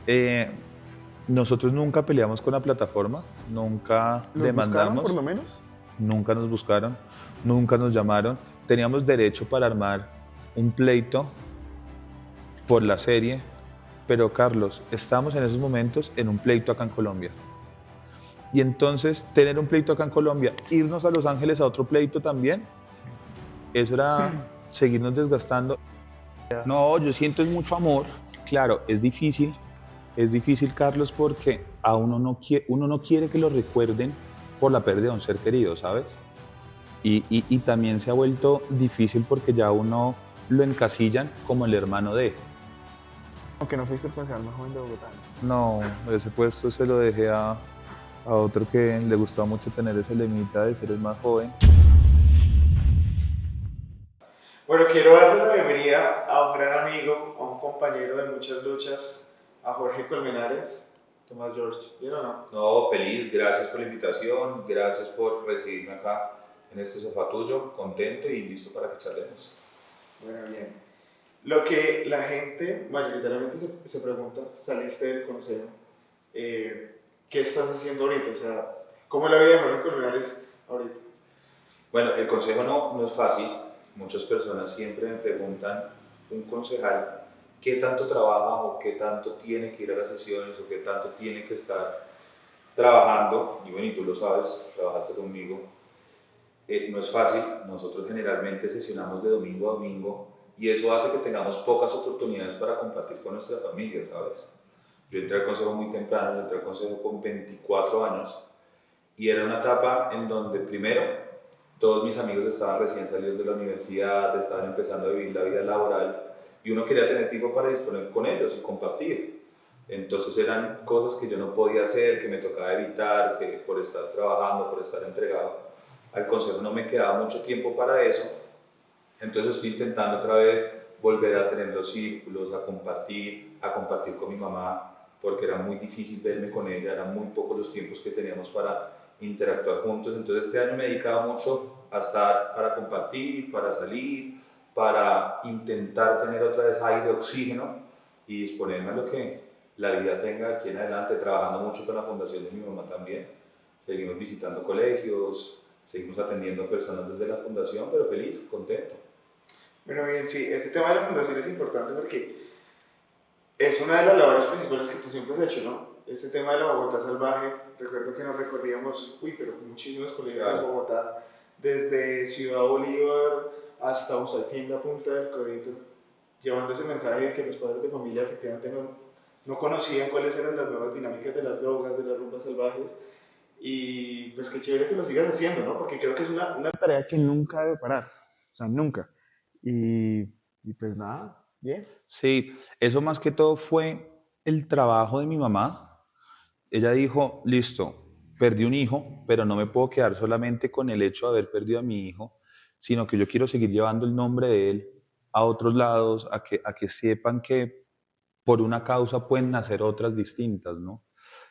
Eh, Nosotros nunca peleamos con la plataforma, nunca ¿Los buscaron por demandamos, lo menos? nunca nos buscaron, nunca nos llamaron. Teníamos derecho para armar un pleito por la serie, pero Carlos, estamos en esos momentos en un pleito acá en Colombia. Y entonces tener un pleito acá en Colombia, irnos a Los Ángeles a otro pleito también, Sí. eso era seguirnos desgastando. No, yo siento es mucho amor. Claro, es difícil, Carlos, porque a uno no quiere que lo recuerden por la pérdida de un ser querido, ¿sabes? Y también se ha vuelto difícil porque ya uno lo encasillan como el hermano de. Aunque no fuiste el concejal más joven de Bogotá, ¿no? No, ese puesto se lo dejé a otro que le gustaba mucho tener ese lemita de ser el más joven. Bueno, quiero darle la bienvenida a un gran amigo, a un compañero de muchas luchas, a Jorge Colmenares. Tomás George, ¿bien o no? No, feliz, gracias por la invitación, gracias por recibirme acá en este sofá tuyo, contento y listo para que charlemos. Bueno, bien. Lo que la gente mayoritariamente se pregunta, saliste del consejo, ¿qué estás haciendo ahorita? O sea, ¿cómo es la vida de Jorge Colmenares ahorita? Bueno, el consejo no es fácil, muchas personas siempre me preguntan, un concejal, ¿qué tanto trabaja o qué tanto tiene que ir a las sesiones o qué tanto tiene que estar trabajando? Y bueno, y tú lo sabes, trabajaste conmigo. No es fácil, nosotros generalmente sesionamos de domingo a domingo y eso hace que tengamos pocas oportunidades para compartir con nuestra familia, ¿sabes? Yo entré al consejo muy temprano, yo entré al consejo con 24 años y era una etapa en donde primero todos mis amigos estaban recién salidos de la universidad, estaban empezando a vivir la vida laboral y uno quería tener tiempo para disponer con ellos y compartir. Entonces eran cosas que yo no podía hacer, que me tocaba evitar, que por estar trabajando, por estar entregado al consejo no me quedaba mucho tiempo para eso. Entonces estoy intentando otra vez volver a tener los círculos, a compartir con mi mamá, porque era muy difícil verme con ella, eran muy pocos los tiempos que teníamos para interactuar juntos. Entonces este año me dedicaba mucho a estar para compartir, para salir, para intentar tener otra vez aire, oxígeno y disponerme a lo que la vida tenga aquí en adelante, trabajando mucho con la fundación de mi mamá también. Seguimos visitando colegios, seguimos atendiendo a personas desde la fundación, pero feliz, contento. Bueno, bien, sí, este tema de la fundación es importante porque es una de las labores principales que tú siempre has hecho, ¿no? Este tema de la Bogotá salvaje, recuerdo que nos recorríamos, pero muchísimos colegios en Bogotá, desde Ciudad Bolívar hasta Usaquén, la punta del Codito, llevando ese mensaje de que los padres de familia efectivamente no conocían cuáles eran las nuevas dinámicas de las drogas, de las rumbas salvajes, y pues qué chévere que lo sigas haciendo, ¿no? Porque creo que es una Tarea que nunca debe parar, o sea, nunca. Y pues nada, bien. Sí, eso más que todo fue el trabajo de mi mamá. Ella dijo, listo, perdí un hijo, pero no me puedo quedar solamente con el hecho de haber perdido a mi hijo, sino que yo quiero seguir llevando el nombre de él a otros lados, a que sepan que por una causa pueden nacer otras distintas, ¿no?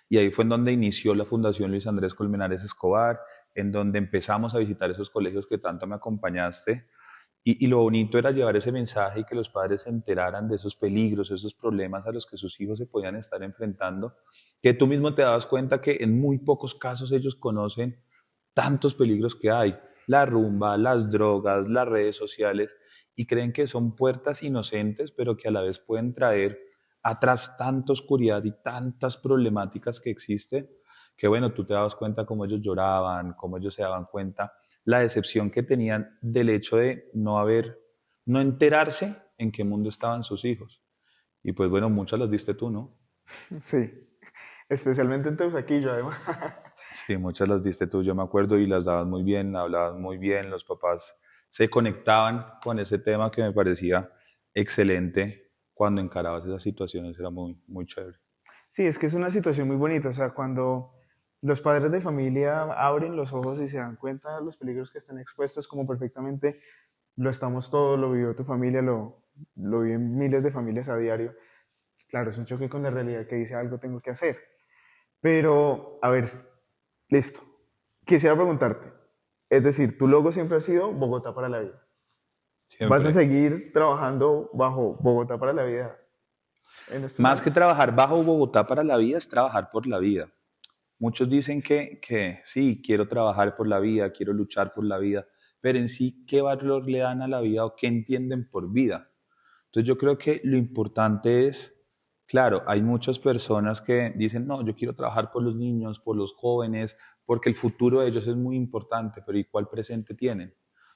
Y ahí fue en donde inició la Fundación Luis Andrés Colmenares Escobar, en donde empezamos a visitar esos colegios que tanto me acompañaste. Y lo bonito era llevar ese mensaje y que los padres se enteraran de esos peligros, esos problemas a los que sus hijos se podían estar enfrentando, que tú mismo te dabas cuenta que en muy pocos casos ellos conocen tantos peligros que hay, la rumba, las drogas, las redes sociales, y creen que son puertas inocentes, pero que a la vez pueden traer atrás tanta oscuridad y tantas problemáticas que existen, que bueno, tú te dabas cuenta cómo ellos lloraban, cómo ellos se daban cuenta la decepción que tenían del hecho de no enterarse en qué mundo estaban sus hijos. Y pues bueno, muchas las diste tú, ¿no? Sí, especialmente en Teusaquillo, además. Sí, muchas las diste tú, yo me acuerdo, y las dabas muy bien, hablabas muy bien, los papás se conectaban con ese tema que me parecía excelente cuando encarabas esas situaciones, era muy, muy chévere. Sí, es que es una situación muy bonita, o sea, cuando los padres de familia abren los ojos y se dan cuenta de los peligros que están expuestos, como perfectamente lo estamos todos, lo vivió tu familia, lo viven miles de familias a diario. Claro, es un choque con la realidad que dice algo tengo que hacer. Pero, a ver, listo. Quisiera preguntarte, es decir, tu logo siempre ha sido Bogotá para la vida. ¿Vas a Siempre. seguir trabajando bajo Bogotá para la vida? en estos Más que años? trabajar bajo Bogotá para la vida, es trabajar por la vida. Muchos dicen que sí, quiero trabajar por la vida, quiero luchar por la vida, pero en sí, ¿qué valor le dan a la vida o qué entienden por vida? Entonces yo creo que lo importante es, claro, hay muchas personas que dicen, no, yo quiero trabajar por los niños, por los jóvenes, porque el futuro de ellos es muy importante, pero ¿y cuál presente tienen?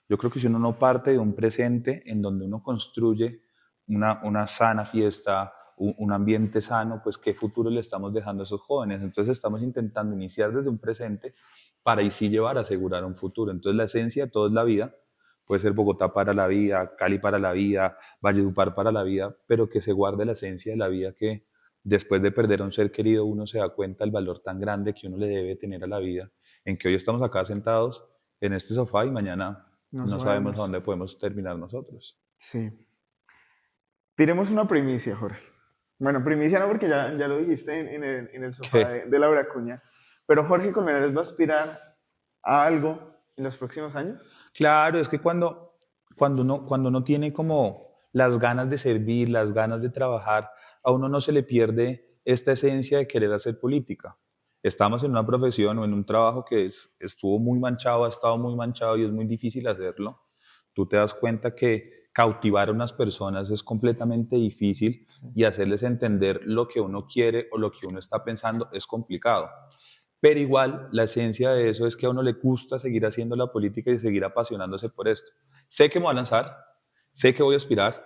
Yo creo que si uno no parte de un presente en donde uno construye una sana fiesta, un ambiente sano, pues qué futuro le estamos dejando a esos jóvenes. Entonces estamos intentando iniciar desde un presente para ahí sí llevar a asegurar un futuro. Entonces la esencia de todo es la vida, puede ser Bogotá para la vida, Cali para la vida, Valledupar para la vida, pero que se guarde la esencia de la vida, que después de perder a un ser querido uno se da cuenta del valor tan grande que uno le debe tener a la vida, en que hoy estamos acá sentados en este sofá y mañana No no sabemos a sabemos. dónde podemos terminar nosotros. Sí. Tiremos una primicia, Jorge. Bueno, primicia no porque ya lo dijiste en el sofá Que de Laura Cuña, pero Jorge Colmenares va a aspirar a algo en los próximos años. claro, es que cuando uno tiene como las ganas de servir, las ganas de trabajar, a uno no se le pierde esta esencia de querer hacer política. Estamos en una profesión o en un trabajo que estuvo muy manchado, ha estado muy manchado y es muy difícil hacerlo. Tú te das cuenta que cautivar a unas personas es completamente difícil y hacerles entender lo que uno quiere o lo que uno está pensando es complicado. Pero igual, la esencia de eso es que a uno le gusta seguir haciendo la política y seguir apasionándose por esto. Sé que me voy a lanzar, sé que voy a aspirar,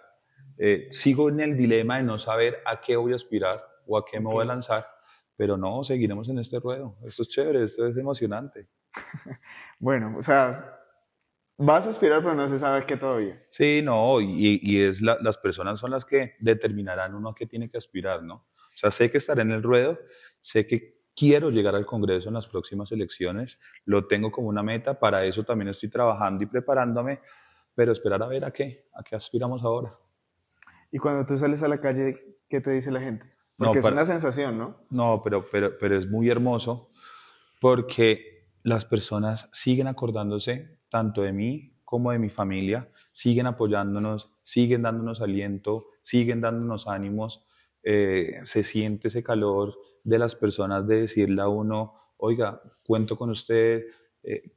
sigo en el dilema de no saber a qué voy a aspirar o a qué me Ok. voy a lanzar, pero no, seguiremos en este ruedo. Esto es chévere, esto es emocionante. Bueno, o sea, vas a aspirar, pero no se sabe qué todavía. Sí, no, y es las personas son las que determinarán uno a qué tiene que aspirar, ¿no? O sea, sé que estaré en el ruedo, sé que quiero llegar al Congreso en las próximas elecciones, lo tengo como una meta, para eso también estoy trabajando y preparándome, pero esperar a qué aspiramos ahora. Y cuando tú sales a la calle, ¿qué te dice la gente? Porque No, es una sensación, ¿no? no, pero es muy hermoso porque las personas siguen acordándose tanto de mí como de mi familia, siguen apoyándonos, siguen dándonos aliento, siguen dándonos ánimos, se siente ese calor de las personas de decirle a uno, oiga, cuento con usted,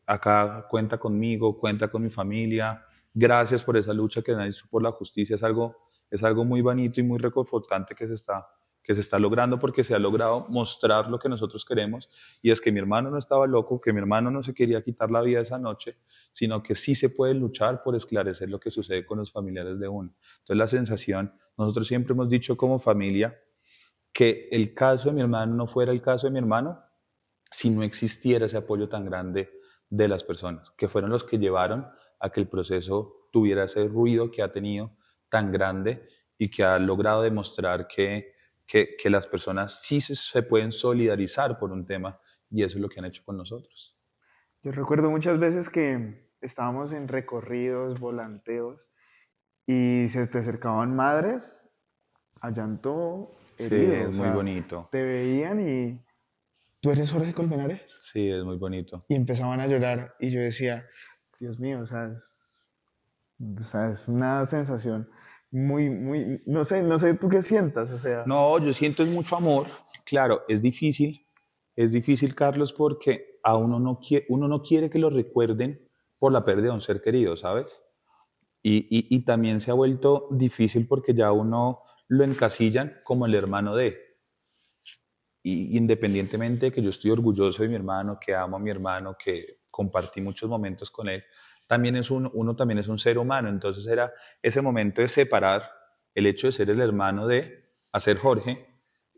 acá cuenta conmigo, cuenta con mi familia, gracias por esa lucha que han hecho por la justicia, es algo muy bonito y muy reconfortante que se está logrando porque se ha logrado mostrar lo que nosotros queremos y es que mi hermano no estaba loco, que mi hermano no se quería quitar la vida esa noche, sino que sí se puede luchar por esclarecer lo que sucede con los familiares de uno. Entonces la sensación, nosotros siempre hemos dicho como familia que el caso de mi hermano no fuera el caso de mi hermano si no existiera ese apoyo tan grande de las personas, que fueron los que llevaron a que el proceso tuviera ese ruido que ha tenido tan grande y que ha logrado demostrar que las personas sí se pueden solidarizar por un tema y eso es lo que han hecho con nosotros. Yo recuerdo muchas veces que estábamos en recorridos, volanteos, y se te acercaban madres a llanto Sí, herido, es o muy sea, bonito. te veían y tú eres Jorge Colmenares Sí, es muy bonito. y empezaban a llorar y yo decía, Dios mío, o sea, es una sensación muy, no sé tú qué sientas, o sea, No, yo siento es mucho amor. Claro, es difícil, Carlos, porque a uno no quiere que lo recuerden por la pérdida de un ser querido, ¿sabes? Y también se ha vuelto difícil porque ya uno lo encasillan como el hermano de. Y independientemente de que yo estoy orgulloso de mi hermano, que amo a mi hermano, que compartí muchos momentos con él, también uno también es un ser humano. Entonces era ese momento de separar el hecho de ser el hermano de hacer Jorge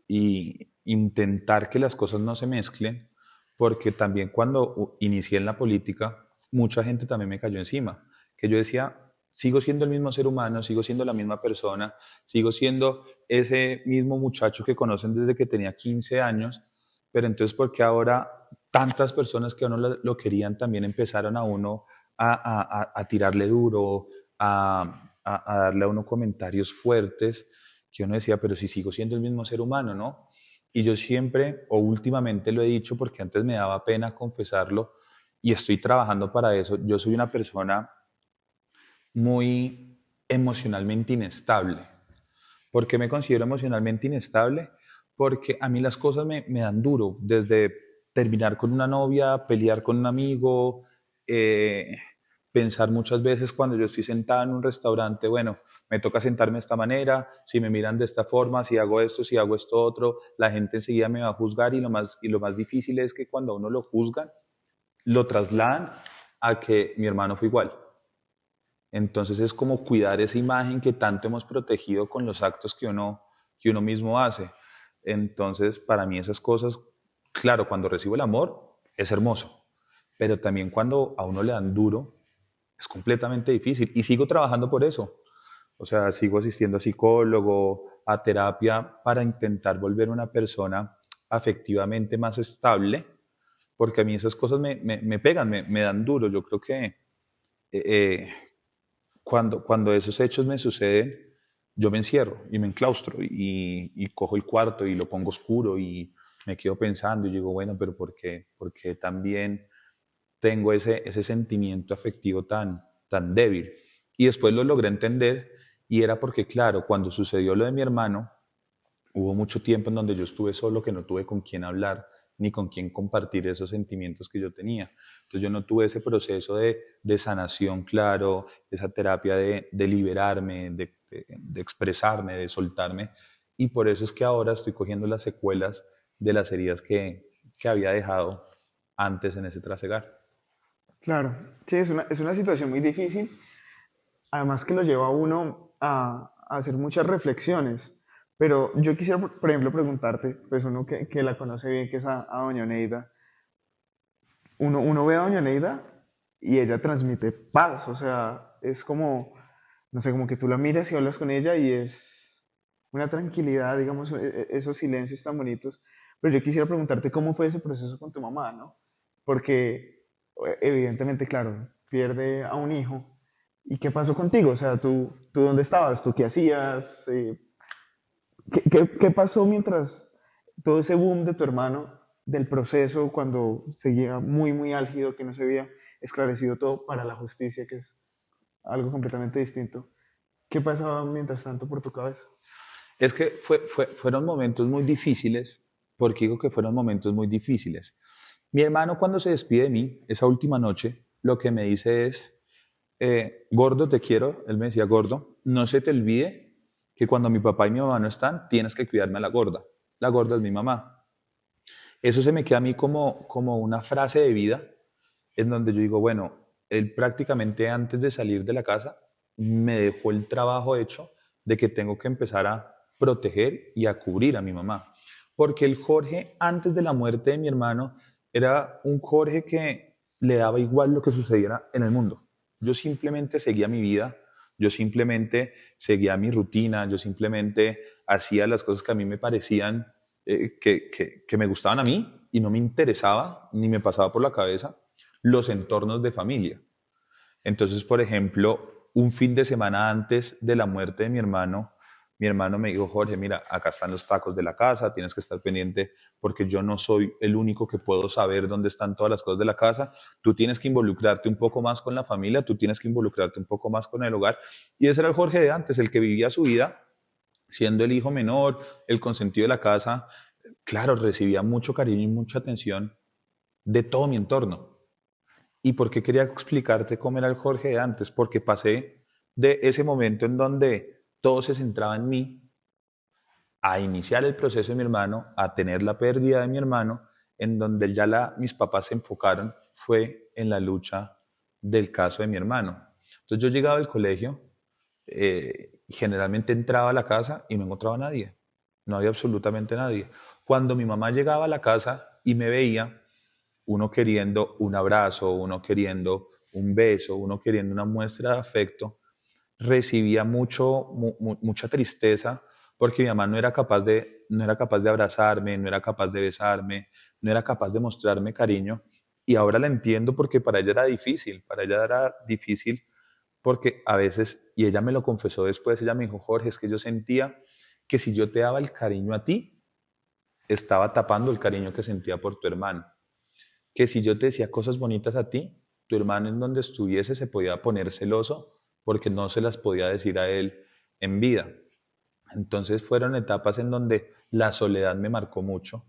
y intentar que las cosas no se mezclen, porque también cuando inicié en la política, mucha gente también me cayó encima, que yo decía, sigo siendo el mismo ser humano, sigo siendo la misma persona, sigo siendo ese mismo muchacho que conocen desde que tenía 15 años, pero entonces ¿por qué ahora tantas personas que a uno lo querían también empezaron a uno a tirarle duro, a darle a uno comentarios fuertes, que uno decía, pero si sigo siendo el mismo ser humano, ¿no? Y yo siempre, o últimamente lo he dicho porque antes me daba pena confesarlo, y estoy trabajando para eso, yo soy una persona muy emocionalmente inestable. ¿Por qué me considero emocionalmente inestable? Porque a mí las cosas me dan duro, desde terminar con una novia, pelear con un amigo, eh, pensar muchas veces cuando yo estoy sentado en un restaurante, bueno, me toca sentarme de esta manera, si me miran de esta forma, si hago esto, si hago esto otro, la gente enseguida me va a juzgar y lo más difícil es que cuando a uno lo juzgan, lo trasladan a que mi hermano fue igual. Entonces es como cuidar esa imagen que tanto hemos protegido con los actos que uno mismo hace. Entonces, para mí esas cosas, claro, cuando recibo el amor es hermoso, pero también cuando a uno le dan duro es completamente difícil y sigo trabajando por eso. O sea, sigo asistiendo a psicólogo, a terapia para intentar volver una persona afectivamente más estable, porque a mí esas cosas me pegan, me dan duro. Yo creo que eh, cuando esos hechos me suceden, yo me encierro y me enclaustro y cojo el cuarto y lo pongo oscuro y me quedo pensando y digo, bueno, pero por qué también tengo ese sentimiento afectivo tan débil? Y después lo logré entender y era porque, claro, cuando sucedió lo de mi hermano, hubo mucho tiempo en donde yo estuve solo, que no tuve con quién hablar ni con quién compartir esos sentimientos que yo tenía. Entonces yo no tuve ese proceso de sanación, claro, esa terapia de liberarme, de expresarme, de soltarme. Y por eso es que ahora estoy cogiendo las secuelas de las heridas que había dejado antes en ese trasegar. Claro, sí, es una situación muy difícil, además que lo lleva a uno a hacer muchas reflexiones. Pero yo quisiera, por ejemplo, preguntarte, pues uno que la conoce bien, que es a doña Neida, uno ve a doña Neida y ella transmite paz, o sea, es como, no sé, como que tú la miras y hablas con ella y es una tranquilidad, digamos, esos silencios tan bonitos. Pero yo quisiera preguntarte cómo fue ese proceso con tu mamá, ¿no? Porque evidentemente, claro, pierde a un hijo. ¿Y qué pasó contigo? O sea, ¿tú dónde estabas? ¿Tú qué hacías? ¿Qué pasó mientras todo ese boom de tu hermano, del proceso, cuando seguía muy, muy álgido, que no se había esclarecido todo para la justicia, que es algo completamente distinto? ¿Qué pasaba mientras tanto por tu cabeza? Es que fueron momentos muy difíciles, porque digo que fueron momentos muy difíciles. Mi hermano cuando se despide de mí, esa última noche, lo que me dice es, gordo, te quiero. Él me decía, gordo, no se te olvide que cuando mi papá y mi mamá no están, tienes que cuidarme a la gorda. La gorda es mi mamá. Eso se me queda a mí como una frase de vida en donde yo digo, bueno, él prácticamente antes de salir de la casa me dejó el trabajo hecho de que tengo que empezar a proteger y a cubrir a mi mamá. Porque el Jorge, antes de la muerte de mi hermano, era un Jorge que le daba igual lo que sucediera en el mundo. Yo simplemente seguía mi vida, yo simplemente seguía mi rutina, yo simplemente hacía las cosas que a mí me parecían que me gustaban a mí y no me interesaba ni me pasaba por la cabeza los entornos de familia. Entonces, por ejemplo, un fin de semana antes de la muerte de mi hermano me dijo, Jorge, mira, acá están los tacos de la casa, tienes que estar pendiente porque yo no soy el único que puedo saber dónde están todas las cosas de la casa, tú tienes que involucrarte un poco más con la familia, tú tienes que involucrarte un poco más con el hogar. Y ese era el Jorge de antes, el que vivía su vida siendo el hijo menor, el consentido de la casa. Claro, recibía mucho cariño y mucha atención de todo mi entorno. ¿Y por qué quería explicarte cómo era el Jorge de antes? Porque pasé de ese momento en donde todo se centraba en mí, a iniciar el proceso de mi hermano, a tener la pérdida de mi hermano, en donde ya mis papás se enfocaron, fue en la lucha del caso de mi hermano. Entonces yo llegaba al colegio, generalmente entraba a la casa y no encontraba a nadie, no había absolutamente nadie. Cuando mi mamá llegaba a la casa y me veía, uno queriendo un abrazo, uno queriendo un beso, uno queriendo una muestra de afecto, recibía mucha tristeza porque mi mamá no era capaz de abrazarme, no era capaz de besarme, no era capaz de mostrarme cariño. Y ahora la entiendo porque para ella era difícil porque a veces, y ella me lo confesó después, ella me dijo, Jorge, es que yo sentía que si yo te daba el cariño a ti, estaba tapando el cariño que sentía por tu hermano, que si yo te decía cosas bonitas a ti, tu hermano en donde estuviese se podía poner celoso porque no se las podía decir a él en vida. Entonces fueron etapas en donde la soledad me marcó mucho,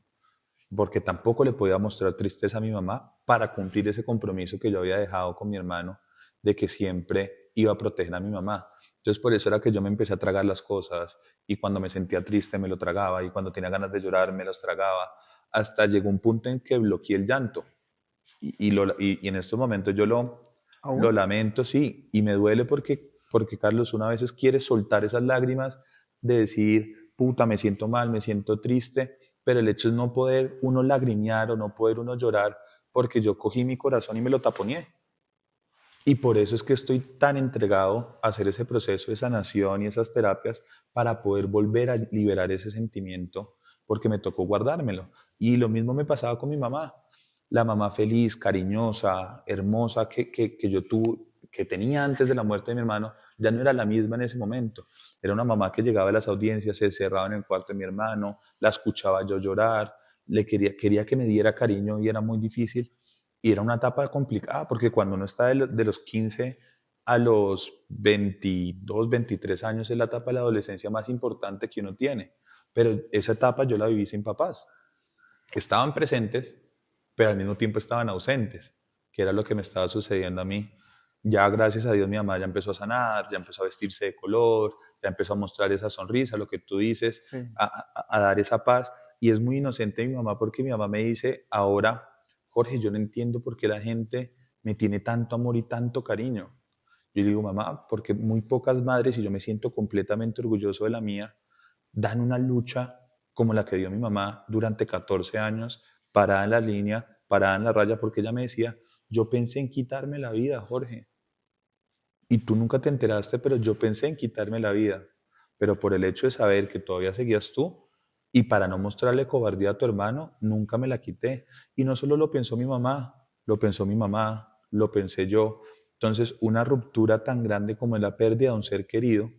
porque tampoco le podía mostrar tristeza a mi mamá para cumplir ese compromiso que yo había dejado con mi hermano de que siempre iba a proteger a mi mamá. Entonces por eso era que yo me empecé a tragar las cosas y cuando me sentía triste me lo tragaba y cuando tenía ganas de llorar me los tragaba, hasta llegó un punto en que bloqueé el llanto y en estos momentos yo lo ¿Aún? lamento, sí, y me duele porque Carlos, una vez quiere soltar esas lágrimas de decir, puta, me siento mal, me siento triste, pero el hecho es no poder uno lagrimear o no poder uno llorar porque yo cogí mi corazón y me lo taponeé. Y por eso es que estoy tan entregado a hacer ese proceso de sanación y esas terapias para poder volver a liberar ese sentimiento, porque me tocó guardármelo. Y lo mismo me pasaba con mi mamá. La mamá feliz, cariñosa, hermosa que yo tuve, que tenía antes de la muerte de mi hermano, ya no era la misma en ese momento. Era una mamá que llegaba a las audiencias, se cerraba en el cuarto de mi hermano, la escuchaba yo llorar, quería que me diera cariño y era muy difícil. Y era una etapa complicada porque cuando uno está de los 15 a los 22, 23 años es la etapa de la adolescencia más importante que uno tiene. Pero esa etapa yo la viví sin papás. Estaban presentes, pero al mismo tiempo estaban ausentes, que era lo que me estaba sucediendo a mí. Ya gracias a Dios mi mamá ya empezó a sanar, ya empezó a vestirse de color, ya empezó a mostrar esa sonrisa, lo que tú dices, Sí, a dar esa paz. Y es muy inocente mi mamá porque mi mamá me dice ahora, Jorge, yo no entiendo por qué la gente me tiene tanto amor y tanto cariño. Yo le digo, mamá, porque muy pocas madres, y yo me siento completamente orgulloso de la mía, dan una lucha como la que dio mi mamá durante 14 años, parada en la línea, parada en la raya, porque ella me decía, yo pensé en quitarme la vida, Jorge, y tú nunca te enteraste, pero yo pensé en quitarme la vida, pero por el hecho de saber que todavía seguías tú, y para no mostrarle cobardía a tu hermano, nunca me la quité. Y no solo lo pensó mi mamá, lo pensó mi mamá, lo pensé yo. Entonces, una ruptura tan grande como la pérdida de un ser querido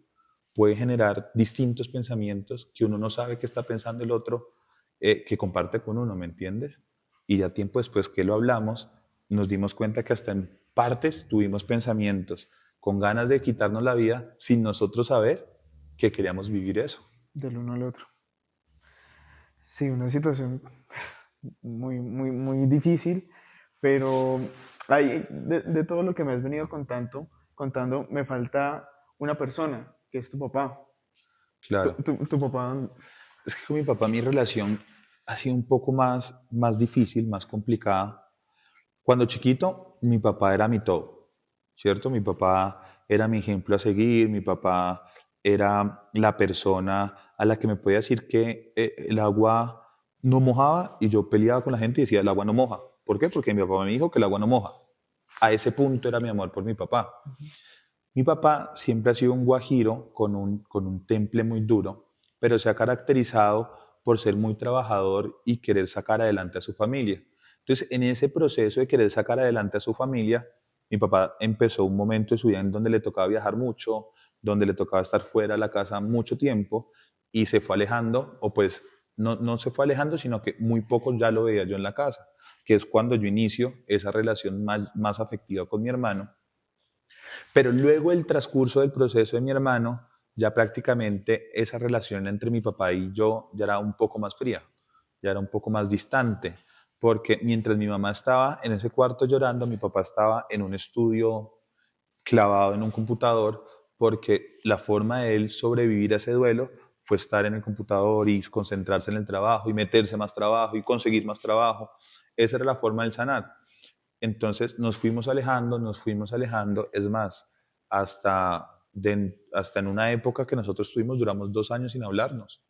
puede generar distintos pensamientos que uno no sabe qué está pensando el otro, que comparte con uno, ¿me entiendes? Y ya tiempo después que lo hablamos, nos dimos cuenta que hasta en partes tuvimos pensamientos con ganas de quitarnos la vida sin nosotros saber que queríamos vivir eso. del uno al otro. Sí, una situación muy, muy, muy difícil, pero de todo lo que me has venido contando, me falta una persona, que es tu papá. Tu, Claro. tu papá, Es que con mi papá mi relación ha sido un poco más difícil, más complicada. Cuando chiquito, mi papá era mi todo, ¿cierto? Mi papá era mi ejemplo a seguir, mi papá era la persona a la que me podía decir que el agua no mojaba y yo peleaba con la gente y decía, el agua no moja. ¿Por qué? Porque mi papá me dijo que el agua no moja. A ese punto era mi amor por mi papá. Mi papá siempre ha sido un guajiro con un temple muy duro, pero se ha caracterizado por ser muy trabajador y querer sacar adelante a su familia. Entonces, en ese proceso de querer sacar adelante a su familia, mi papá empezó un momento de su vida en donde le tocaba viajar mucho, donde le tocaba estar fuera de la casa mucho tiempo y se fue alejando, o pues no se fue alejando, sino que muy poco ya lo veía yo en la casa, que es cuando yo inicio esa relación más afectiva con mi hermano. Pero luego el transcurso del proceso de mi hermano, ya prácticamente esa relación entre mi papá y yo ya era un poco más fría, ya era un poco más distante, porque mientras mi mamá estaba en ese cuarto llorando, mi papá estaba en un estudio clavado en un computador, porque la forma de él sobrevivir a ese duelo fue estar en el computador y concentrarse en el trabajo y meterse más trabajo y conseguir más trabajo. Esa era la forma de sanar. Entonces nos fuimos alejando, nos fuimos alejando. Es más, hasta en una época que nosotros tuvimos, duramos 2 años sin hablarnos,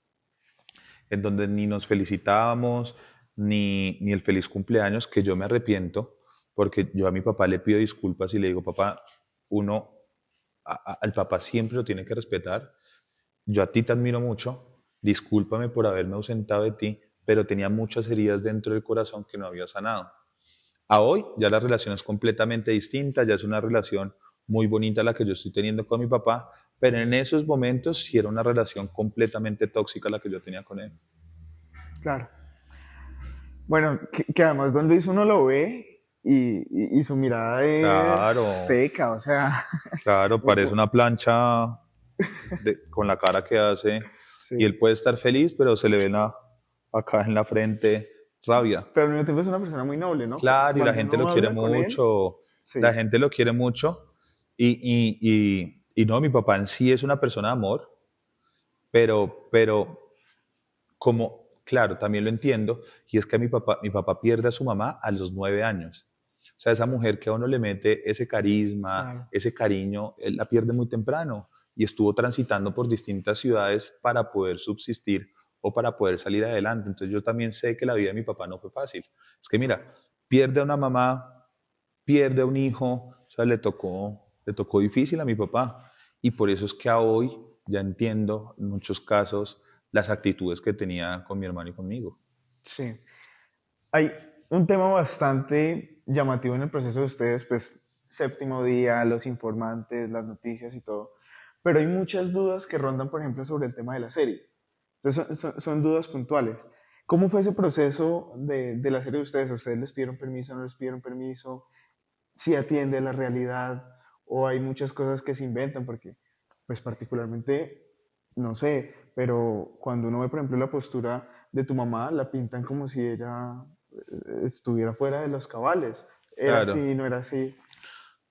en donde ni nos felicitábamos, ni el feliz cumpleaños, que yo me arrepiento, porque yo a mi papá le pido disculpas y le digo, papá, uno al papá siempre lo tiene que respetar. Yo a ti te admiro mucho, discúlpame por haberme ausentado de ti, pero tenía muchas heridas dentro del corazón que no había sanado. A hoy ya la relación es completamente distinta, ya es una relación muy bonita la que yo estoy teniendo con mi papá, pero en esos momentos sí era una relación completamente tóxica la que yo tenía con él. claro. Bueno, que además Don Luis uno lo ve y su mirada es Claro, seca, o sea, claro, parece una plancha con la cara que hace. Sí. Y él puede estar feliz, pero se le ve acá en la frente rabia. Pero al mismo tiempo es una persona muy noble, ¿no? Claro, y la Cuando gente uno lo quiere habla con él, mucho, sí, la gente lo quiere mucho. Y no, mi papá en sí es una persona de amor, pero como, claro, también lo entiendo, y es que mi papá pierde a su mamá a los 9 años. O sea, esa mujer que a uno le mete ese carisma, claro. ese cariño, él la pierde muy temprano y estuvo transitando por distintas ciudades para poder subsistir o para poder salir adelante. Entonces yo también sé que la vida de mi papá no fue fácil. Es que mira, pierde a una mamá, pierde a un hijo, o sea, le tocó difícil a mi papá. Y por eso es que a hoy ya entiendo en muchos casos las actitudes que tenía con mi hermano y conmigo. Sí. Hay un tema bastante llamativo en el proceso de ustedes, pues séptimo día, los informantes, las noticias y todo, pero hay muchas dudas que rondan, por ejemplo, sobre el tema de la serie. Entonces son dudas puntuales. ¿Cómo fue ese proceso de la serie de ustedes? ¿Ustedes les pidieron permiso, no les pidieron permiso? ¿Si atiende a la realidad o hay muchas cosas que se inventan? Porque, pues particularmente, no sé, pero cuando uno ve, por ejemplo, la postura de tu mamá, la pintan como si ella estuviera fuera de los cabales. Era Claro, así, no era así.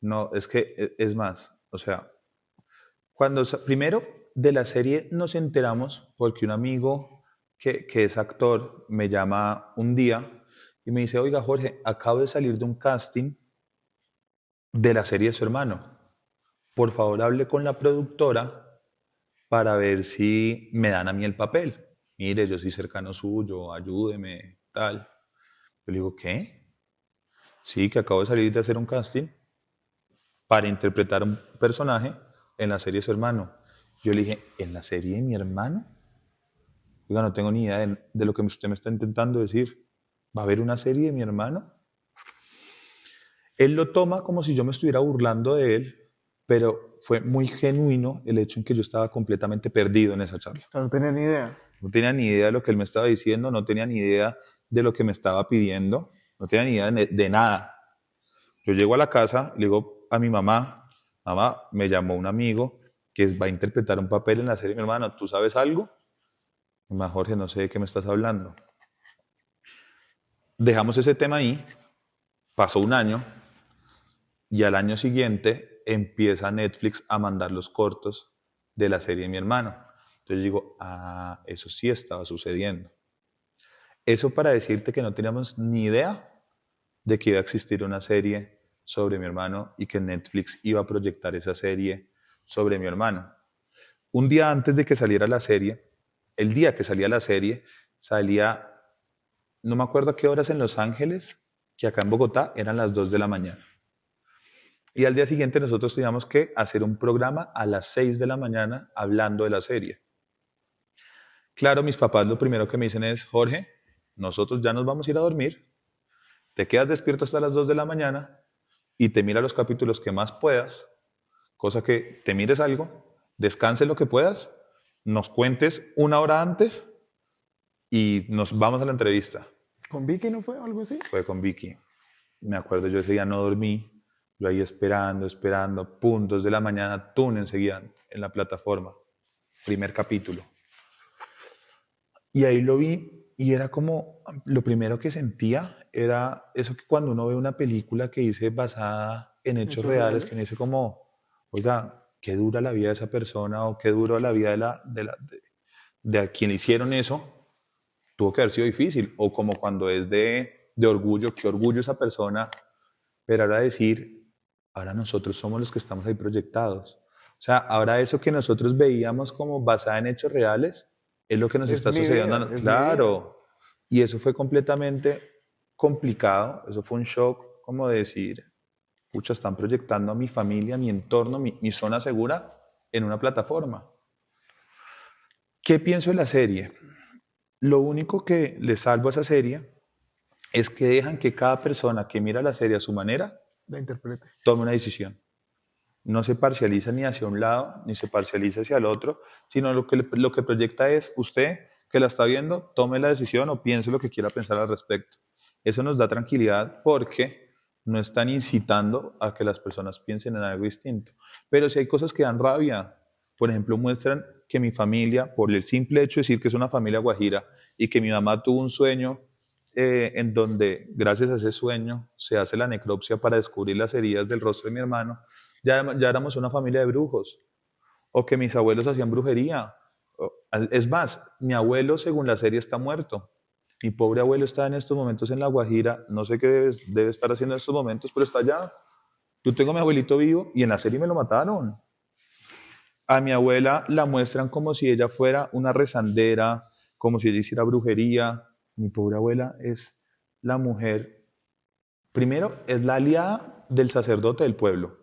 no, es que es más, o sea, primero de la serie nos enteramos porque un amigo que es actor me llama un día y me dice, oiga Jorge, acabo de salir de un casting de la serie de su hermano. Por favor, hable con la productora para ver si me dan a mí el papel. Mire, yo soy cercano suyo, ayúdeme, tal. Yo le digo, ¿qué? Sí, que acabo de salir de hacer un casting para interpretar un personaje en la serie de su hermano. Yo le dije, ¿en la serie de mi hermano? Oiga, no tengo ni idea de lo que usted me está intentando decir. ¿Va a haber una serie de mi hermano? Él lo toma como si yo me estuviera burlando de él, pero fue muy genuino el hecho en que yo estaba completamente perdido en esa charla. O sea, no tenía ni idea. No tenía ni idea de lo que él me estaba diciendo, no tenía ni idea de lo que me estaba pidiendo, no tenía ni idea de nada. Yo llego a la casa, le digo a mi mamá, mamá, me llamó un amigo que va a interpretar un papel en la serie de mi hermano, ¿tú sabes algo? Mamá, Jorge, no sé de qué me estás hablando. Dejamos ese tema ahí, pasó un año y al año siguiente empieza Netflix a mandar los cortos de la serie de mi hermano. Entonces digo, ah, eso sí estaba sucediendo. Eso para decirte que no teníamos ni idea de que iba a existir una serie sobre mi hermano y que Netflix iba a proyectar esa serie sobre mi hermano. Un día antes de que saliera la serie, el día que salía la serie, salía, no me acuerdo a qué horas en Los Ángeles, que acá en Bogotá eran las 2 de la mañana. Y al día siguiente nosotros teníamos que hacer un programa a las 6 de la mañana hablando de la serie. Claro, mis papás lo primero que me dicen es, Jorge, nosotros ya nos vamos a ir a dormir, te quedas despierto hasta las 2 de la mañana y te mira los capítulos que más puedas, cosa que te mires algo, descanses lo que puedas, nos cuentes una hora antes y nos vamos a la entrevista. ¿Con Vicky no fue o algo así? Fue con Vicky. Me acuerdo, yo ese día no dormí, yo ahí esperando, puntos de la mañana, túnel enseguida en la plataforma, primer capítulo. Y ahí lo vi y era como, lo primero que sentía era eso que cuando uno ve una película que dice basada en hechos ¿Hechos reales, que reales? uno dice como, oiga, qué dura la vida de esa persona o qué dura la vida de a quien le hicieron eso, tuvo que haber sido difícil. O como cuando es de orgullo, qué orgullo esa persona, pero ahora decir, ahora nosotros somos los que estamos ahí proyectados. O sea, ahora eso que nosotros veíamos como basada en hechos reales es lo que nos Es está mi sucediendo. vida, es mi vida. Claro. Y eso fue completamente complicado. Eso fue un shock como de decir, pucha, están proyectando a mi familia, mi entorno, mi zona segura en una plataforma. ¿Qué pienso de la serie? Lo único que le salvo a esa serie es que dejan que cada persona que mira la serie a su manera La interprete. tome una decisión. No se parcializa ni hacia un lado, ni se parcializa hacia el otro, sino lo que proyecta es usted que la está viendo, tome la decisión o piense lo que quiera pensar al respecto. Eso nos da tranquilidad porque no están incitando a que las personas piensen en algo distinto. Pero si hay cosas que dan rabia, por ejemplo, muestran que mi familia, por el simple hecho de decir que es una familia guajira y que mi mamá tuvo un sueño en donde gracias a ese sueño se hace la necropsia para descubrir las heridas del rostro de mi hermano, ya éramos una familia de brujos, o que mis abuelos hacían brujería. Es más, mi abuelo, según la serie, está muerto. Mi pobre abuelo está en estos momentos en La Guajira, no sé qué debe estar haciendo en estos momentos, pero está allá. Yo tengo a mi abuelito vivo y en la serie me lo mataron. A mi abuela la muestran como si ella fuera una rezandera, como si ella hiciera brujería. Mi pobre abuela es la mujer, primero, es la aliada del sacerdote del pueblo.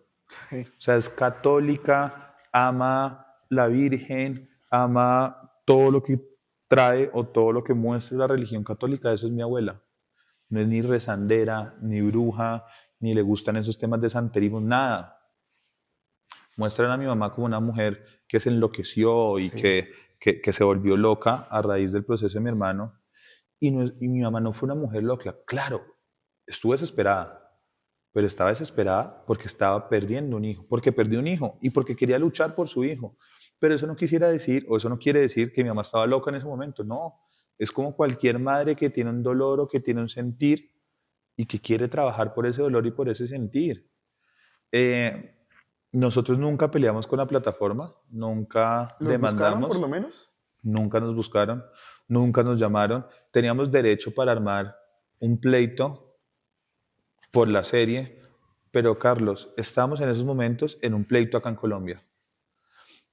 Sí. O sea, es católica, ama la Virgen, ama todo lo que trae o todo lo que muestra la religión católica. Eso es mi abuela. No es ni rezandera, ni bruja, ni le gustan esos temas de santerismo, nada. Muestran a mi mamá como una mujer que se enloqueció y Sí. que se volvió loca a raíz del proceso de mi hermano. Y mi mamá no fue una mujer loca. Claro, estuvo desesperada, pero estaba desesperada porque estaba perdiendo un hijo, porque perdió un hijo y porque quería luchar por su hijo. Pero eso no quisiera decir, o eso no quiere decir que mi mamá estaba loca en ese momento, no. Es como cualquier madre que tiene un dolor o que tiene un sentir y que quiere trabajar por ese dolor y por ese sentir. Eh, Nosotros nunca peleamos con la plataforma, nunca ¿Los buscaron por demandamos, lo menos? nunca nos buscaron, nunca nos llamaron. Teníamos derecho para armar un pleito por la serie, pero Carlos, estamos en esos momentos en un pleito acá en Colombia.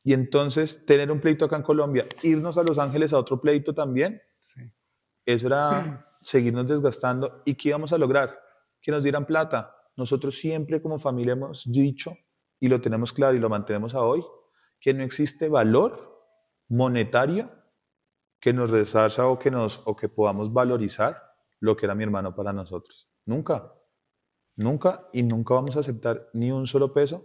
Y entonces tener un pleito acá en Colombia, irnos a Los Ángeles a otro pleito también, Sí. eso era seguirnos desgastando. ¿Y qué íbamos a lograr? Que nos dieran plata. Nosotros siempre como familia hemos dicho, y lo tenemos claro y lo mantenemos a hoy, que no existe valor monetario que nos resarza o que podamos valorizar lo que era mi hermano para nosotros. Nunca, nunca y nunca vamos a aceptar ni un solo peso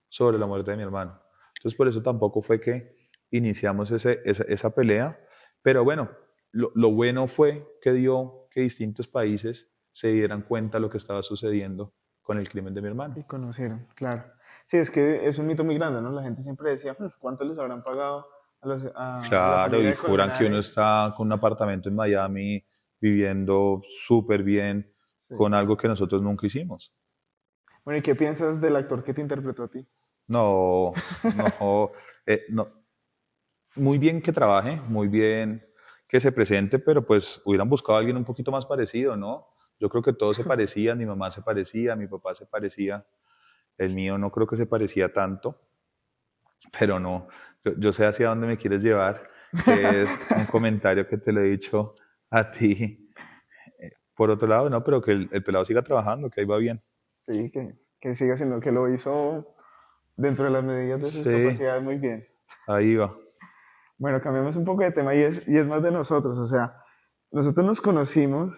sobre la muerte de mi hermano. Entonces por eso tampoco fue que iniciamos esa pelea, pero bueno, lo bueno fue que dio que distintos países se dieran cuenta de lo que estaba sucediendo con el crimen de mi hermano. Y conocieron, claro. Sí, es que es un mito muy grande, ¿no? La gente siempre decía, ¿cuánto les habrán pagado a la Claro, familia y de juran que uno Colmenares? está con un apartamento en Miami viviendo súper bien Sí. con algo que nosotros nunca hicimos. Bueno, ¿y qué piensas del actor que te interpretó a ti? No, no, no. Muy bien que trabaje, muy bien que se presente, pero pues hubieran buscado a alguien un poquito más parecido, ¿no? Yo creo que todos se parecían, mi mamá se parecía, mi papá se parecía, el mío no creo que se parecía tanto, pero no, yo sé hacia dónde me quieres llevar, que es un comentario que te lo he dicho a ti. Por otro lado, no, pero que el pelado siga trabajando, que ahí va bien. Sí, que siga siendo, que lo hizo dentro de las medidas de sus Sí, capacidades muy bien. ahí va. Bueno, cambiamos un poco de tema y es más de nosotros, o sea, nosotros nos conocimos,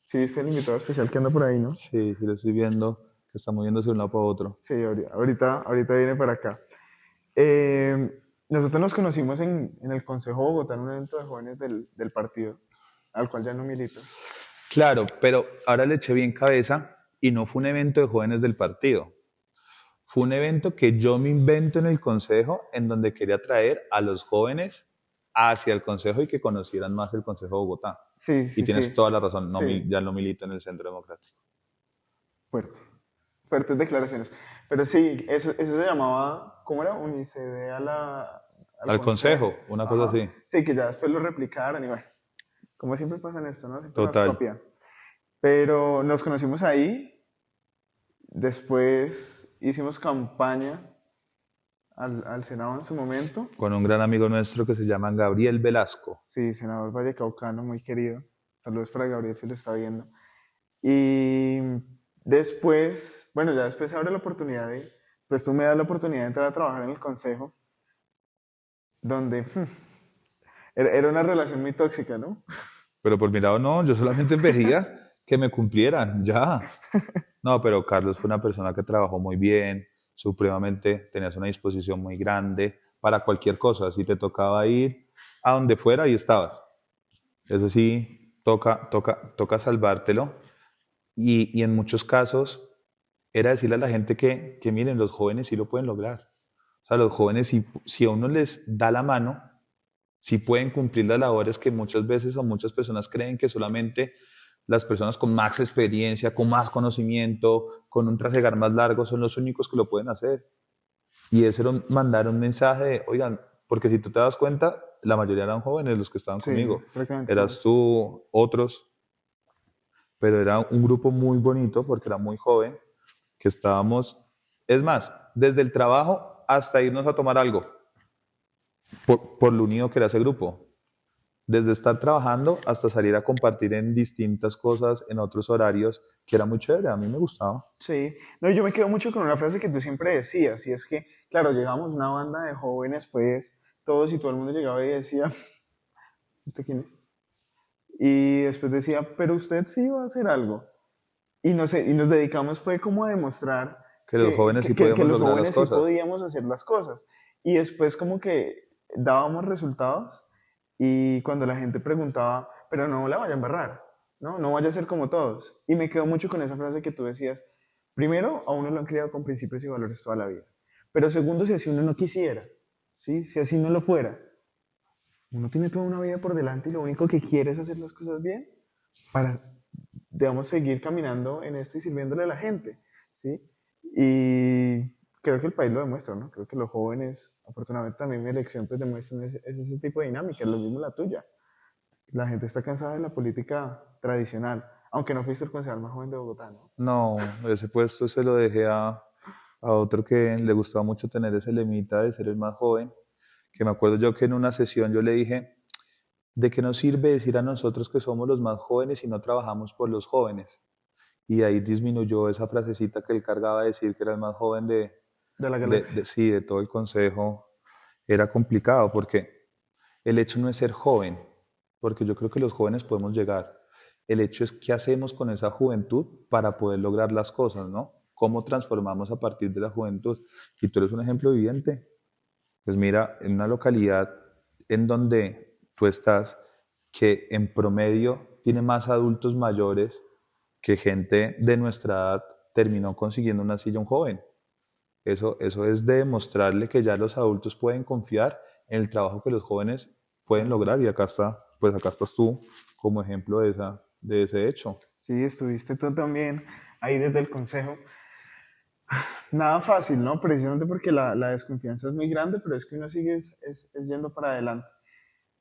si viste el invitado especial que anda por ahí, ¿no? Sí, sí lo estoy viendo, que está moviéndose de un lado para otro. Sí, ahorita viene para acá. Nosotros nos conocimos en el Consejo Bogotá, en un evento de jóvenes del partido, al cual ya no milito. Claro, pero ahora le eché bien cabeza y no fue un evento de jóvenes del partido. Fue un evento que yo me invento en el consejo, en donde quería traer a los jóvenes hacia el consejo y que conocieran más el Consejo de Bogotá. Sí, Y sí, tienes sí, toda la razón, no, sí, ya no milito en el Centro Democrático. fuerte, fuertes declaraciones. Pero sí, eso se llamaba, ¿cómo era? Unicede al Al consejo. consejo, una cosa Ajá. así. Sí, que ya después lo replicaron y bueno, como siempre pasa en esto, ¿no? Siempre nos Total. copian. Pero nos conocimos ahí, después hicimos campaña al Senado en su momento. Con un gran amigo nuestro que se llama Gabriel Velasco. Sí, senador vallecaucano, muy querido. Saludos para Gabriel si lo está viendo. Y después, bueno, ya después se abre la oportunidad pues tú me das la oportunidad de entrar a trabajar en el consejo, donde era una relación muy tóxica, ¿no? Pero por mi lado no, yo solamente pedía que me cumplieran, ya. No, pero Carlos fue una persona que trabajó muy bien, supremamente, tenías una disposición muy grande para cualquier cosa. Si te tocaba ir a donde fuera, ahí estabas. Eso sí, toca salvártelo. Y en muchos casos era decirle a la gente que miren, los jóvenes sí lo pueden lograr. O sea, los jóvenes, si a uno les da la mano, si pueden cumplir las labores que muchas veces o muchas personas creen que solamente las personas con más experiencia, con más conocimiento, con un trasegar más largo son los únicos que lo pueden hacer. Y eso era mandar un mensaje de, oigan, porque si tú te das cuenta, la mayoría eran jóvenes los que estaban Sí, conmigo. prácticamente Eras todos. tú, otros, pero era un grupo muy bonito porque era muy joven, que estábamos, es más, desde el trabajo hasta irnos a tomar algo, por lo unido que era ese grupo. Desde estar trabajando hasta salir a compartir en distintas cosas, en otros horarios, que era muy chévere, a mí me gustaba. Sí, no, yo me quedo mucho con una frase que tú siempre decías, y es que, claro, llegamos una banda de jóvenes, pues todos y todo el mundo llegaba y decía, ¿usted quién es? Y después decía, pero usted sí va a hacer algo. Y, no sé, y nos dedicamos fue como a demostrar Que los jóvenes sí que podíamos los lograr las jóvenes sí cosas. podíamos hacer las cosas. Y después como que dábamos resultados y cuando la gente preguntaba, pero no la vaya a embarrar, ¿no? No vaya a ser como todos. Y me quedo mucho con esa frase que tú decías. Primero, a uno lo han criado con principios y valores toda la vida. Pero segundo, si así uno no quisiera, ¿sí? Si así no lo fuera, uno tiene toda una vida por delante y lo único que quiere es hacer las cosas bien para, digamos, seguir caminando en esto y sirviéndole a la gente, ¿sí? Y creo que el país lo demuestra, ¿no? Creo que los jóvenes, afortunadamente también mi elección, pues demuestran ese tipo de dinámica, es lo mismo la tuya. La gente está cansada de la política tradicional, aunque no fuiste el concejal más joven de Bogotá, ¿no? No, ese puesto se lo dejé a otro que le gustaba mucho tener ese lemita de ser el más joven, que me acuerdo yo que en una sesión yo le dije, ¿de qué nos sirve decir a nosotros que somos los más jóvenes si no trabajamos por los jóvenes? Y ahí disminuyó esa frasecita que él cargaba de decir que era el más joven De la galaxia. sí, de todo el consejo. Era complicado porque el hecho no es ser joven, porque yo creo que los jóvenes podemos llegar. El hecho es qué hacemos con esa juventud para poder lograr las cosas, ¿no? ¿Cómo transformamos a partir de la juventud? Y tú eres un ejemplo viviente. Pues mira, en una localidad en donde tú estás, que en promedio tiene más adultos mayores que gente de nuestra edad, terminó consiguiendo una silla a un joven. Eso es de demostrarle que ya los adultos pueden confiar en el trabajo que los jóvenes pueden lograr y acá está, pues acá estás tú como ejemplo de ese hecho. Sí, estuviste tú también ahí desde el consejo. Nada fácil, ¿no? Precisamente porque la desconfianza es muy grande, pero es que uno sigue es yendo para adelante.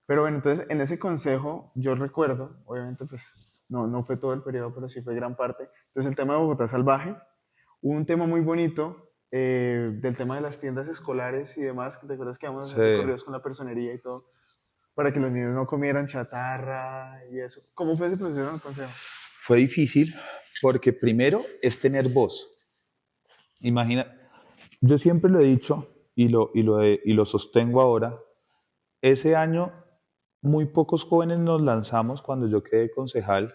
Pero bueno, entonces en ese consejo yo recuerdo, obviamente pues no fue todo el periodo, pero sí fue gran parte. Entonces el tema de Bogotá Salvaje, hubo un tema muy bonito del tema de las tiendas escolares y demás, que te acuerdas que íbamos a hacer Sí, recorridos con la personería y todo, para que los niños no comieran chatarra y eso. ¿Cómo fue ese proceso en el consejo? fue difícil porque primero es tener voz. Imagina, yo siempre lo he dicho y lo sostengo ahora, ese año muy pocos jóvenes nos lanzamos cuando yo quedé concejal,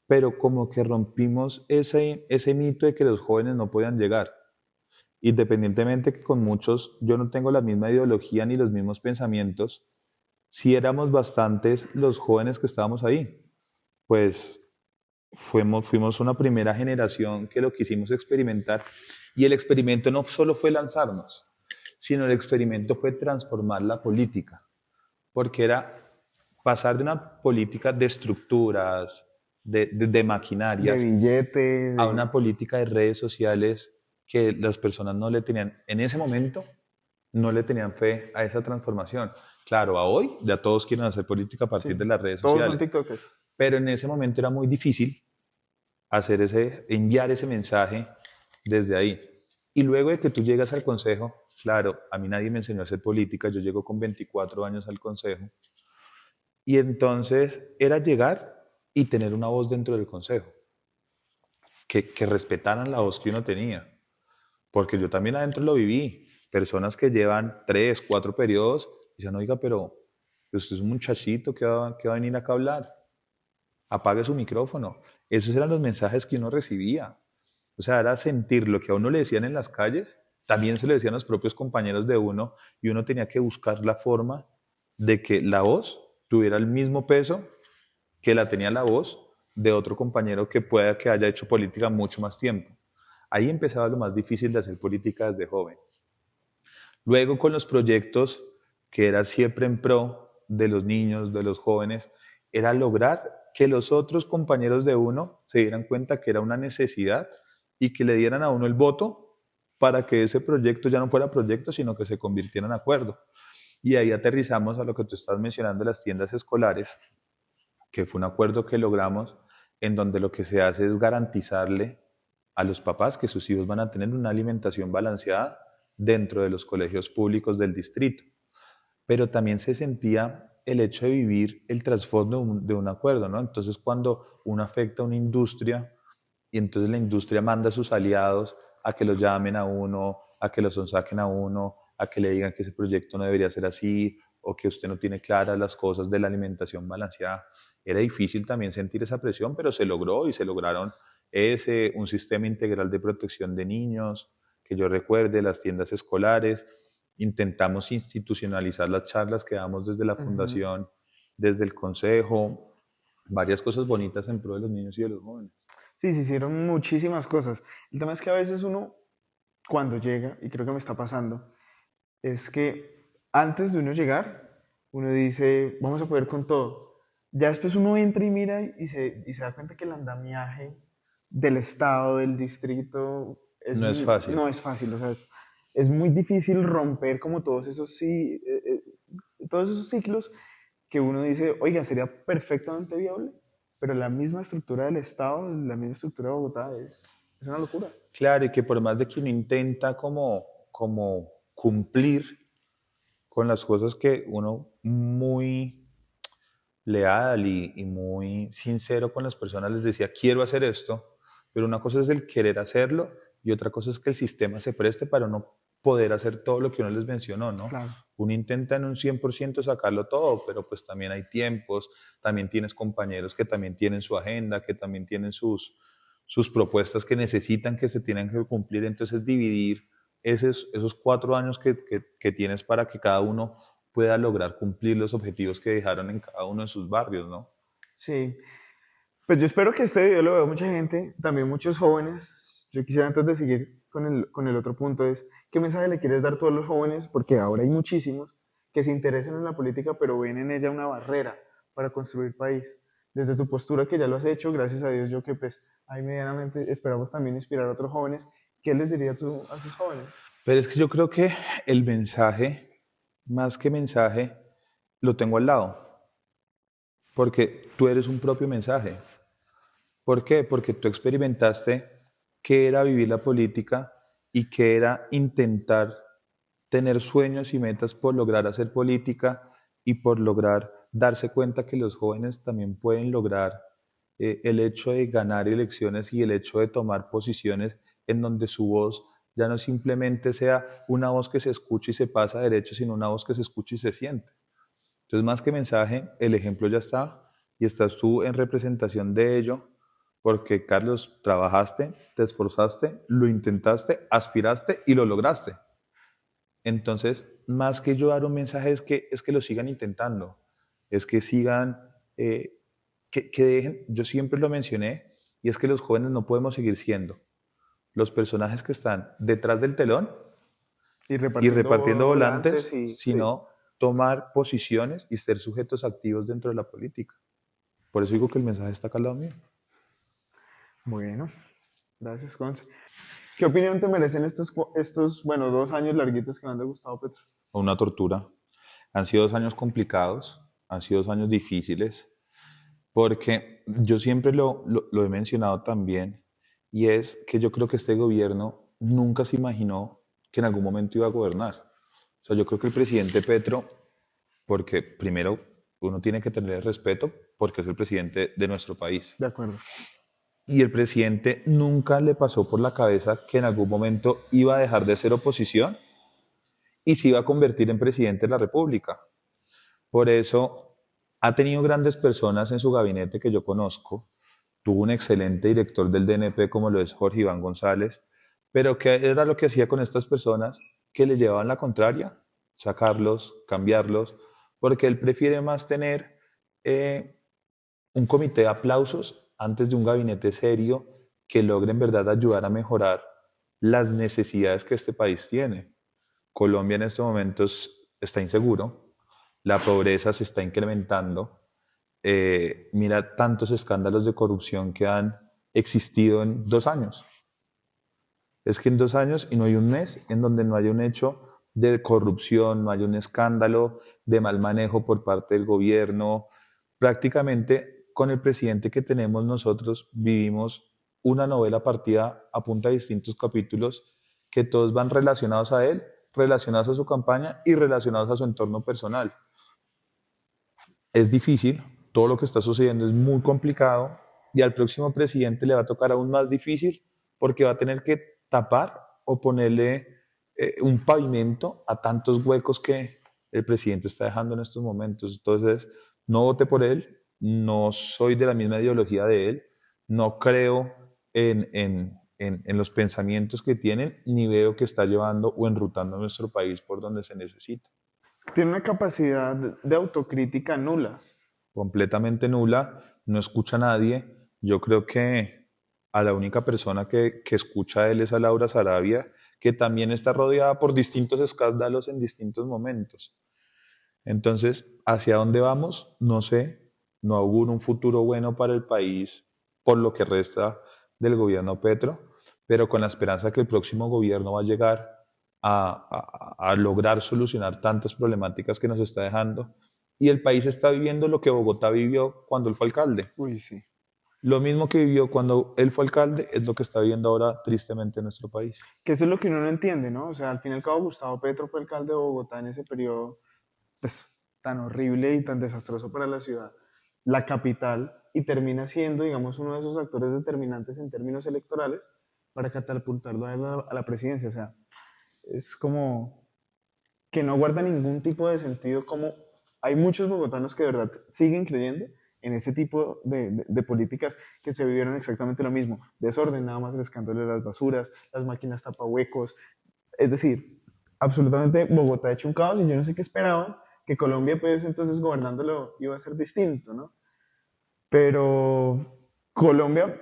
pero como que rompimos ese mito de que los jóvenes no podían llegar. Independientemente que con muchos yo no tengo la misma ideología ni los mismos pensamientos, sí éramos bastantes los jóvenes que estábamos ahí. Pues fuimos una primera generación que lo quisimos experimentar y el experimento no solo fue lanzarnos, sino el experimento fue transformar la política, porque era pasar de una política de estructuras, de De maquinarias, billete, a de... una política de redes sociales que las personas no le tenían, en ese momento, no le tenían fe a esa transformación. Claro, a hoy ya todos quieren hacer política a partir Sí, de las redes todos son sociales, TikTokers. pero en ese momento era muy difícil enviar ese mensaje desde ahí. Y luego de que tú llegas al consejo, claro, a mí nadie me enseñó a hacer política, yo llego con 24 años al consejo, y entonces era llegar y tener una voz dentro del consejo, que respetaran la voz que uno tenía, porque yo también adentro lo viví, personas que llevan 3, 4 periodos, y dicen, oiga, pero usted es un muchachito que va a venir acá a hablar, apague su micrófono. Esos eran los mensajes que uno recibía. O sea, era sentir lo que a uno le decían en las calles, también se lo decían los propios compañeros de uno, y uno tenía que buscar la forma de que la voz tuviera el mismo peso que la tenía la voz de otro compañero que pueda que haya hecho política mucho más tiempo. Ahí empezaba lo más difícil de hacer política desde joven. Luego con los proyectos, que era siempre en pro de los niños, de los jóvenes, era lograr que los otros compañeros de uno se dieran cuenta que era una necesidad y que le dieran a uno el voto para que ese proyecto ya no fuera proyecto, sino que se convirtiera en acuerdo. Y ahí aterrizamos a lo que tú estás mencionando, las tiendas escolares, que fue un acuerdo que logramos en donde lo que se hace es garantizarle a los papás que sus hijos van a tener una alimentación balanceada dentro de los colegios públicos del distrito. Pero también se sentía el hecho de vivir el trasfondo de un acuerdo, ¿no? Entonces, cuando uno afecta a una industria y entonces la industria manda a sus aliados a que los llamen a uno, a que los saquen a uno, a que le digan que ese proyecto no debería ser así o que usted no tiene claras las cosas de la alimentación balanceada. Era difícil también sentir esa presión, pero se logró y se lograron un sistema integral de protección de niños, que yo recuerde, las tiendas escolares. Intentamos institucionalizar las charlas que damos desde la Ujú. fundación, desde el consejo, varias cosas bonitas en pro de los niños y de los jóvenes. Sí, se hicieron muchísimas cosas. El tema es que a veces uno, cuando llega, y creo que me está pasando, es que antes de uno llegar, uno dice, vamos a poder con todo. Ya después uno entra y mira y se da cuenta que el andamiaje del estado, del distrito, No es fácil. no es fácil. O sea, es muy difícil romper como todos esos ciclos que uno dice, oiga, sería perfectamente viable, pero la misma estructura del estado, la misma estructura de Bogotá es una locura. Claro, y que por más de que uno intenta como cumplir con las cosas que uno muy leal y muy sincero con las personas les decía, quiero hacer esto, pero una cosa es el querer hacerlo y otra cosa es que el sistema se preste para no poder hacer todo lo que uno les mencionó, ¿no? Claro. Uno intenta en un 100% sacarlo todo, pero pues también hay tiempos, también tienes compañeros que también tienen su agenda, que también tienen sus propuestas que necesitan que se tienen que cumplir, entonces dividir esos 4 años que tienes para que cada uno pueda lograr cumplir los objetivos que dejaron en cada uno de sus barrios, ¿no? Sí, pues yo espero que este video lo vea mucha gente, también muchos jóvenes. Yo quisiera antes de seguir con el otro punto es, ¿qué mensaje le quieres dar tú a los jóvenes? Porque ahora hay muchísimos que se interesan en la política, pero ven en ella una barrera para construir país. Desde tu postura que ya lo has hecho, gracias a Dios, yo que pues ahí medianamente esperamos también inspirar a otros jóvenes, ¿qué les dirías tú a esos jóvenes? Pero es que yo creo que el mensaje, más que mensaje, lo tengo al lado, porque tú eres un propio mensaje. ¿Por qué? Porque tú experimentaste qué era vivir la política y qué era intentar tener sueños y metas por lograr hacer política y por lograr darse cuenta que los jóvenes también pueden lograr el hecho de ganar elecciones y el hecho de tomar posiciones en donde su voz ya no simplemente sea una voz que se escucha y se pasa derecho, sino una voz que se escucha y se siente. Entonces, más que mensaje, el ejemplo ya está y estás tú en representación de ello, porque Carlos, trabajaste, te esforzaste, lo intentaste, aspiraste y lo lograste. Entonces, más que yo dar un mensaje es que lo sigan intentando, es que sigan, que dejen, yo siempre lo mencioné, y es que los jóvenes no podemos seguir siendo los personajes que están detrás del telón Y y repartiendo repartiendo volantes volantes, y sí. sino tomar posiciones y ser sujetos activos dentro de la política. Por eso digo que el mensaje está acá al lado mío. Bueno, gracias, Conce. ¿Qué opinión te merecen bueno, 2 años larguitos que me han de Gustavo Petro? Una tortura. Han sido 2 años complicados, han sido 2 años difíciles, porque yo siempre lo he mencionado también, y es que yo creo que este gobierno nunca se imaginó que en algún momento iba a gobernar. O sea, yo creo que el presidente Petro, porque primero uno tiene que tener respeto porque es el presidente de nuestro país. De acuerdo. Y el presidente nunca le pasó por la cabeza que en algún momento iba a dejar de ser oposición y se iba a convertir en presidente de la República. Por eso ha tenido grandes personas en su gabinete que yo conozco. Tuvo un excelente director del DNP como lo es Jorge Iván González, pero ¿qué era lo que hacía con estas personas? Que le llevaban la contraria, sacarlos, cambiarlos, porque él prefiere más tener un comité de aplausos antes de un gabinete serio que logre en verdad ayudar a mejorar las necesidades que este país tiene. Colombia en estos momentos está inseguro, la pobreza se está incrementando. Mira tantos escándalos de corrupción que han existido en 2 años. Es que en 2 años y no hay un mes en donde no haya un hecho de corrupción, no haya un escándalo de mal manejo por parte del gobierno. Prácticamente con el presidente que tenemos nosotros vivimos una novela partida a punta de distintos capítulos que todos van relacionados a él, relacionados a su campaña y relacionados a su entorno personal. Es difícil, todo lo que está sucediendo es muy complicado y al próximo presidente le va a tocar aún más difícil porque va a tener que tapar o ponerle un pavimento a tantos huecos que el presidente está dejando en estos momentos. Entonces, no vote por él, no soy de la misma ideología de él, no creo en los pensamientos que tienen, ni veo que está llevando o enrutando a nuestro país por donde se necesita. Tiene una capacidad de autocrítica nula. Completamente nula, no escucha a nadie. Yo creo que a la única persona que escucha a él es a Laura Sarabia, que también está rodeada por distintos escándalos en distintos momentos. Entonces, ¿hacia dónde vamos? No sé, no auguro un futuro bueno para el país por lo que resta del gobierno Petro, pero con la esperanza que el próximo gobierno va a llegar a lograr solucionar tantas problemáticas que nos está dejando. Y el país está viviendo lo que Bogotá vivió cuando él fue alcalde. Uy, sí. Lo mismo que vivió cuando él fue alcalde es lo que está viviendo ahora tristemente en nuestro país. Que eso es lo que uno no entiende, ¿no? O sea, al fin y al cabo, Gustavo Petro fue alcalde de Bogotá en ese periodo, pues, tan horrible y tan desastroso para la ciudad, la capital, y termina siendo, digamos, uno de esos actores determinantes en términos electorales para catapultarlo a la presidencia. O sea, es como que no guarda ningún tipo de sentido, como hay muchos bogotanos que de verdad siguen creyendo en ese tipo de políticas que se vivieron exactamente lo mismo. Desorden, nada más el escándalo de las basuras, las máquinas tapahuecos. Es decir, absolutamente Bogotá ha hecho un caos y yo no sé qué esperaban, que Colombia pues entonces gobernándolo iba a ser distinto, ¿no? Pero Colombia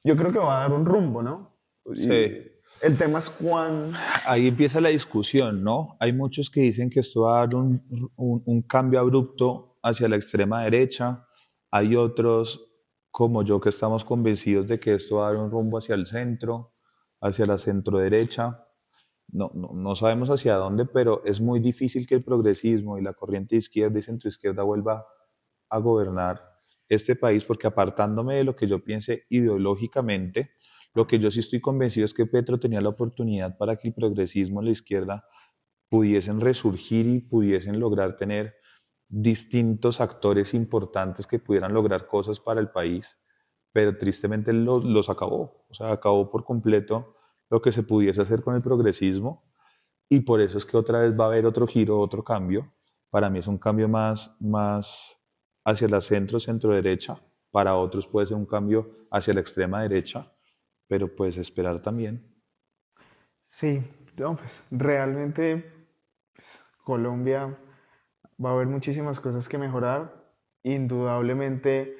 yo creo que va a dar un rumbo, ¿no? Y Sí, el tema es cuán... ahí empieza la discusión, ¿no? Hay muchos que dicen que esto va a dar un cambio abrupto hacia la extrema derecha. Hay otros, como yo, que estamos convencidos de que esto va a dar un rumbo hacia el centro, hacia la centro derecha. No sabemos hacia dónde, pero es muy difícil que el progresismo y la corriente izquierda y centroizquierda vuelva a gobernar este país, porque apartándome de lo que yo piense ideológicamente, lo que yo sí estoy convencido es que Petro tenía la oportunidad para que el progresismo y la izquierda pudiesen resurgir y pudiesen lograr tener distintos actores importantes que pudieran lograr cosas para el país, pero tristemente los acabó, o sea, acabó por completo lo que se pudiese hacer con el progresismo y por eso es que otra vez va a haber otro giro, otro cambio. Para mí es un cambio más hacia la centro derecha, para otros puede ser un cambio hacia la extrema derecha, pero pues esperar también. Sí, no, pues realmente Colombia va a haber muchísimas cosas que mejorar. Indudablemente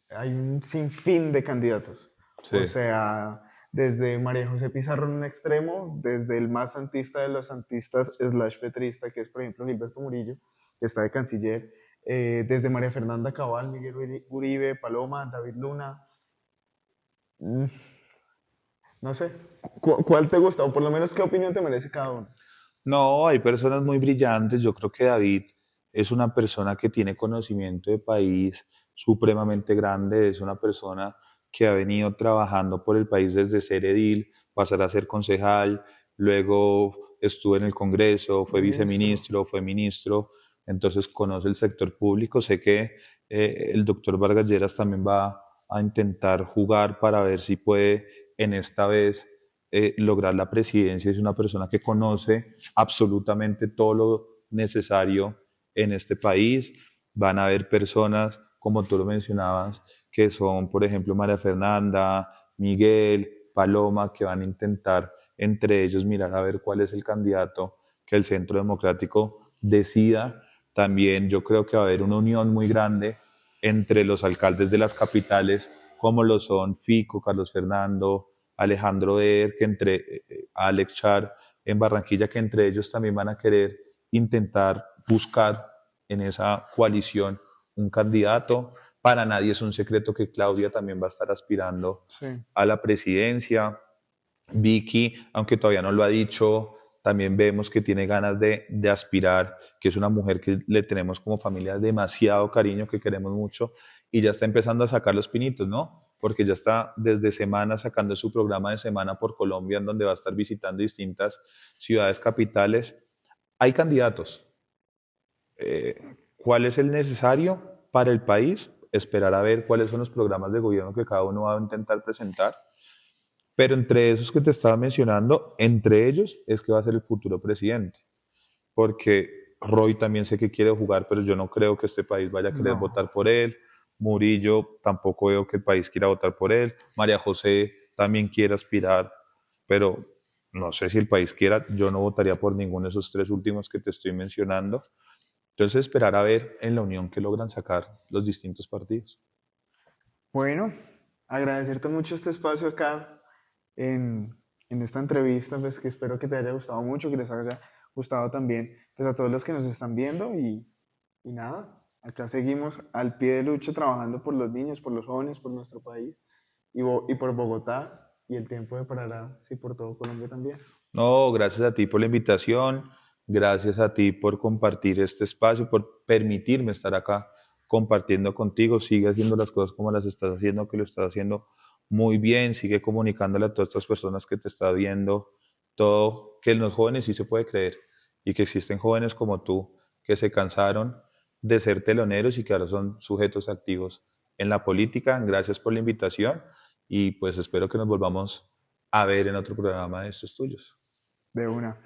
hay un sinfín de candidatos. Sí, O sea, desde María José Pizarro en un extremo, desde el más santista de los santistas, slash petrista, que es por ejemplo Gilberto Murillo, que está de canciller, desde María Fernanda Cabal, Miguel Uribe, Paloma, David Luna. Mm, no sé, ¿cuál te gusta? O por lo menos, ¿qué opinión te merece cada uno? no, hay personas muy brillantes. Yo creo que David es una persona que tiene conocimiento de país supremamente grande, es una persona que ha venido trabajando por el país desde ser edil, pasar a ser concejal, luego estuvo en el Congreso, fue Ministro. viceministro, fue ministro, entonces conoce el sector público. Sé que el doctor Vargas Lleras también va a intentar jugar para ver si puede en esta vez lograr la presidencia. Es una persona que conoce absolutamente todo lo necesario en este país. Van a haber personas, como tú lo mencionabas, que son, por ejemplo, María Fernanda, Miguel, Paloma, que van a intentar entre ellos mirar a ver cuál es el candidato que el Centro Democrático decida. También yo creo que va a haber una unión muy grande entre los alcaldes de las capitales, como lo son Fico, Carlos Fernando, Alejandro Der, que entre Alex Char, en Barranquilla, que entre ellos también van a querer intentar buscar en esa coalición un candidato. Para nadie es un secreto que Claudia también va a estar aspirando Sí. a la presidencia. Vicky, aunque todavía no lo ha dicho, también vemos que tiene ganas de aspirar, que es una mujer que le tenemos como familia demasiado cariño, que queremos mucho, y ya está empezando a sacar los pinitos, ¿no? Porque ya está desde semana sacando su programa de Semana por Colombia, en donde va a estar visitando distintas ciudades capitales. Hay candidatos. ¿Cuál es el necesario para el país? Esperar a ver cuáles son los programas de gobierno que cada uno va a intentar presentar, pero entre esos que te estaba mencionando, entre ellos es que va a ser el futuro presidente, porque Roy también sé que quiere jugar, pero yo no creo que este país vaya a querer No. votar por él. Murillo, tampoco veo que el país quiera votar por él. María José también quiere aspirar, pero no sé si el país quiera. Yo no votaría por ninguno de esos tres últimos que te estoy mencionando. Entonces esperar a ver en la unión que logran sacar los distintos partidos. Bueno, agradecerte mucho este espacio acá en esta entrevista, pues que espero que te haya gustado mucho, que les haya gustado también pues a todos los que nos están viendo y nada, acá seguimos al pie de lucha trabajando por los niños, por los jóvenes, por nuestro país y por Bogotá y el tiempo deparará, sí, por todo Colombia también. No, gracias a ti por la invitación, gracias a ti por compartir este espacio, por permitirme estar acá compartiendo contigo. Sigue haciendo las cosas como las estás haciendo, que lo estás haciendo muy bien. Sigue comunicándole a todas estas personas que te están viendo todo, que en los jóvenes sí se puede creer y que existen jóvenes como tú que se cansaron de ser teloneros y que ahora son sujetos activos en la política. Gracias por la invitación y pues espero que nos volvamos a ver en otro programa de estos tuyos. De una.